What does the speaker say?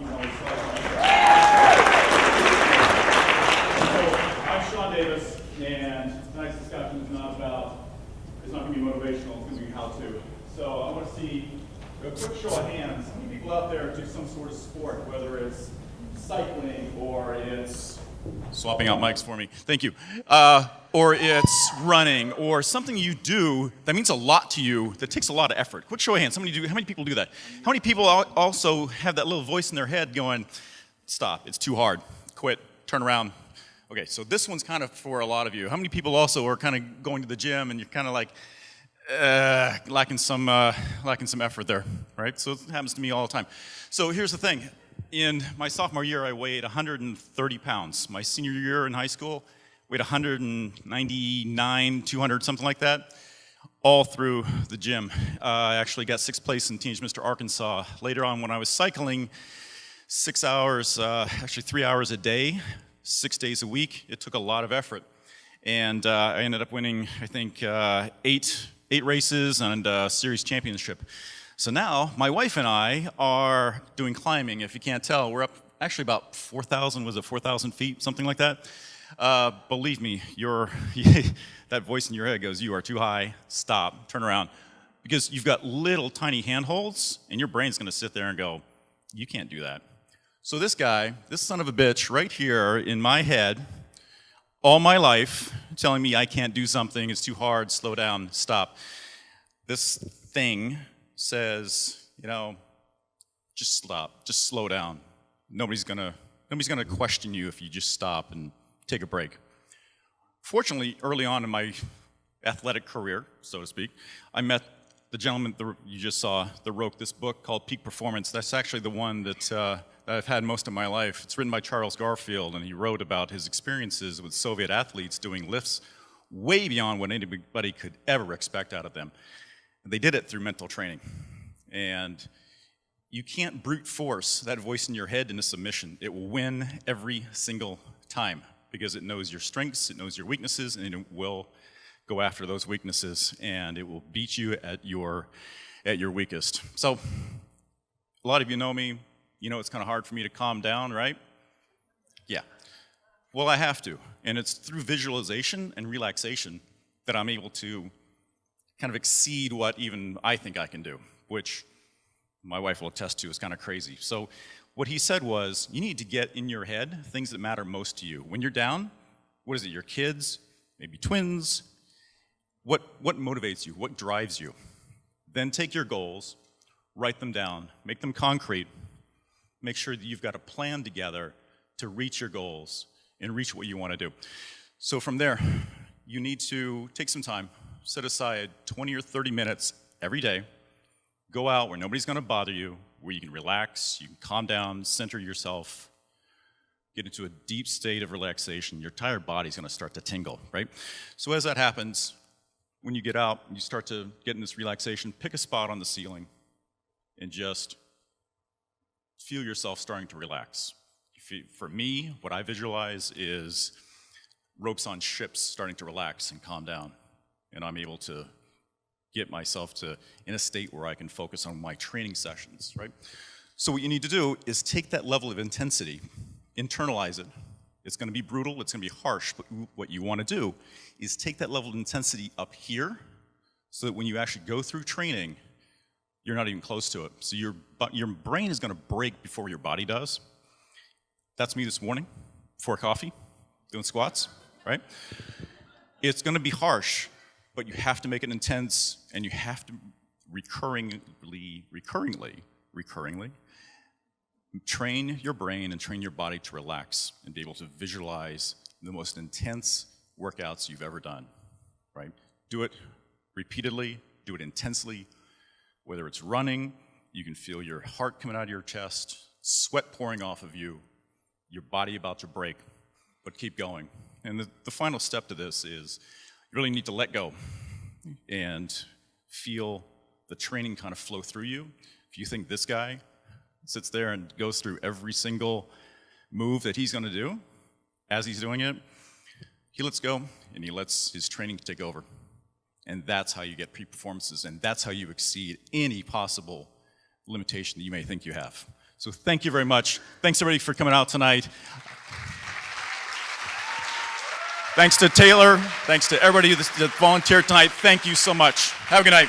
even though he's So, I'm Sean Davis, and tonight's discussion is not going to be motivational, it's going to be how-to. So I want to see a quick show of hands. How many people out there do some sort of sport, whether it's cycling or it's swapping out mics for me, thank you, or it's running, or something you do that means a lot to you, that takes a lot of effort. Quick show of hands, how many people do that? How many people also have that little voice in their head going, stop, it's too hard, quit, turn around. Okay, so this one's kind of for a lot of you. How many people also are kind of going to the gym and you're kind of like, lacking some effort there, right? So it happens to me all the time. So here's the thing. In my sophomore year, I weighed 130 pounds. My senior year in high school, weighed 199, 200, something like that, all through the gym. I actually got 6th place in Teenage Mr. Arkansas. Later on, when I was cycling 6 hours, actually 3 hours a day, 6 days a week, it took a lot of effort. And I ended up winning, I think, eight races and a series championship. So now, my wife and I are doing climbing. If you can't tell, we're up actually about 4,000 feet, something like that. Believe me, that voice in your head goes, you are too high, stop, turn around. Because you've got little tiny handholds, and your brain's gonna sit there and go, you can't do that. So this guy, this son of a bitch right here in my head, all my life, telling me I can't do something, it's too hard, slow down, stop. This thing says, just stop, just slow down. Nobody's gonna question you if you just stop and take a break. Fortunately, early on in my athletic career, so to speak, I met the gentleman you just saw that wrote this book called Peak Performance. That's actually the one that I've had most of my life. It's written by Charles Garfield, and he wrote about his experiences with Soviet athletes doing lifts way beyond what anybody could ever expect out of them. They did it through mental training. And you can't brute force that voice in your head into submission. It will win every single time because it knows your strengths, it knows your weaknesses, and it will go after those weaknesses, and it will beat you at your weakest. So, a lot of you know me. You know it's kind of hard for me to calm down, right? Yeah. Well, I have to. And it's through visualization and relaxation that I'm able to kind of exceed what even I think I can do, which my wife will attest to is kind of crazy. So what he said was, you need to get in your head things that matter most to you. When you're down, what is it, your kids, maybe twins? What motivates you? What drives you? Then take your goals, write them down, make them concrete, make sure that you've got a plan together to reach your goals and reach what you want to do. So from there, you need to take some time, set aside 20 or 30 minutes every day, go out where nobody's going to bother you, where you can relax, you can calm down, center yourself, get into a deep state of relaxation. Your tired body's going to start to tingle, right? So as that happens, when you get out and you start to get in this relaxation, pick a spot on the ceiling and just feel yourself starting to relax. For me, what I visualize is ropes on ships starting to relax and calm down. And I'm able to get myself in a state where I can focus on my training sessions, right? So what you need to do is take that level of intensity, internalize it. It's going to be brutal, it's going to be harsh, but what you want to do is take that level of intensity up here so that when you actually go through training, you're not even close to it. So your brain is going to break before your body does. That's me this morning, before coffee, doing squats, right? It's going to be harsh, but you have to make it intense, and you have to recurringly train your brain and train your body to relax and be able to visualize the most intense workouts you've ever done, right? Do it repeatedly, do it intensely. Whether it's running, you can feel your heart coming out of your chest, sweat pouring off of you, your body about to break, but keep going. And the final step to this is you really need to let go and feel the training kind of flow through you. If you think this guy sits there and goes through every single move that he's going to do, as he's doing it, he lets go and he lets his training take over. And that's how you get peak performances, and that's how you exceed any possible limitation that you may think you have. So thank you very much. Thanks everybody for coming out tonight. Thanks to Taylor. Thanks to everybody that volunteered tonight. Thank you so much. Have a good night.